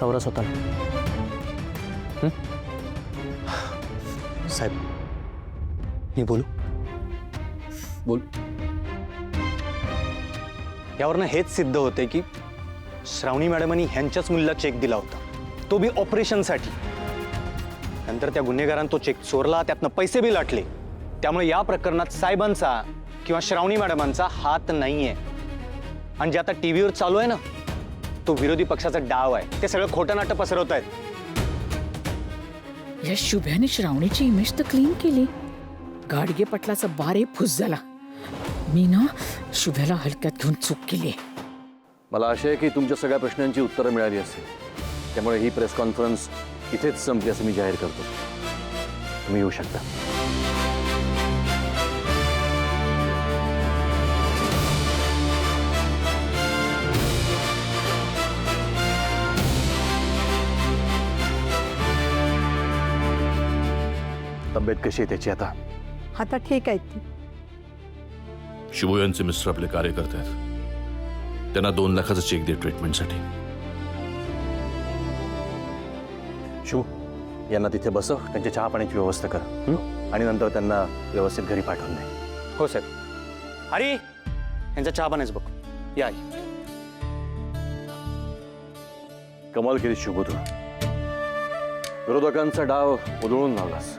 सावरा स्वतःला. साहेब मी बोलू? बोल. यावरनं हेच सिद्ध होते की श्रावणी मॅडमांनी ह्यांच्याच मुलीला चेक दिला होता, तो बी ऑपरेशनसाठी. नंतर त्या गुन्हेगारांनी तो चेक चोरला, त्यातनं पैसे बी लाटले. त्यामुळे या प्रकरणात साहेबांचा किंवा श्रावणी मॅडमांचा हात नाहीये. आणि जे आता टीव्हीवर चालू आहे ना, तो विरोधी पक्षाचा डाव आहे. ते सगळं खोटं नाटक पसरवत आहेत. या शुभ्याने श्रावणीची इमेज तर क्लीन केली. गाडगे पटलाचा बारे फुस झाला. मी ना शुभ्याला हलक्यात घेऊन चूक केली. मला आशा आहे की तुमच्या सगळ्या प्रश्नांची उत्तरं मिळाली असेल. त्यामुळे ही प्रेस कॉन्फरन्स इथेच संपली असं मी जाहीर करतो. तुम्ही येऊ शकता. तब्येत कशी आहे त्याची आता? आता ठीक आहे ती. शुभू यांचे मिस्टर आपले कार्यकर्ते आहेत. त्यांना 2 लाखाचा चेक दे ट्रीटमेंटसाठी. शुभू यांना तिथे बसव, त्यांच्या चहा पाण्याची व्यवस्था कर आणि नंतर त्यांना व्यवस्थित घरी पाठवून दे. हो साहेब. अरे यांचा चहा पाण्याचं बघ. या कमाल केली शुभू तू. विरोधकांचा डाव उधळून लावलास.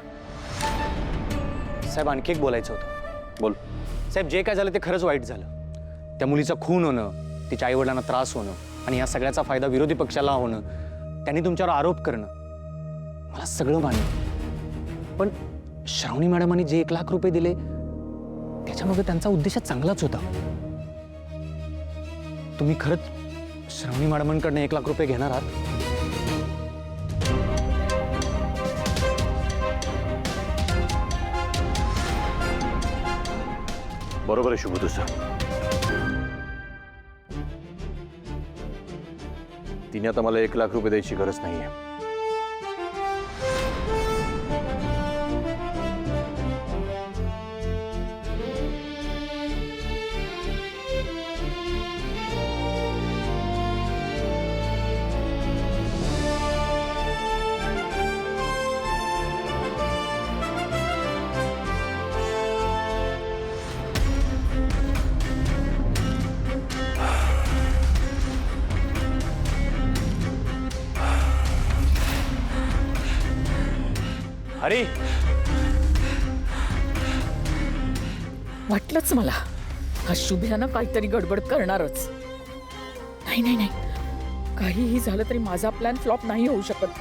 साहेब आणखी एक बोलायचं होतं. बोल. साहेब जे काय झालं ते खरंच वाईट झालं. त्या मुलीचा खून होणं, तिच्या आईवडिलांना त्रास होणं आणि या सगळ्याचा फायदा विरोधी पक्षाला होणं, त्यांनी तुमच्यावर आरोप करणं, मला सगळं मान्य. पण श्रावणी मॅडमांनी जे 1 लाख रुपये दिले त्याच्यामागे त्यांचा उद्देश चांगलाच होता. तुम्ही खरंच श्रावणी मॅडमांकडनं 1 लाख रुपये घेणार आहात? बरोबर आहे शुभू तुझं. तिने आता मला 1 लाख रुपये द्यायची गरज नाहीये. अरे वाटलंच मला हा शुभ्यानं काहीतरी गडबड करणारच. नाही नाही नाही, काहीही झालं तरी माझा प्लॅन फ्लॉप नाही होऊ शकत.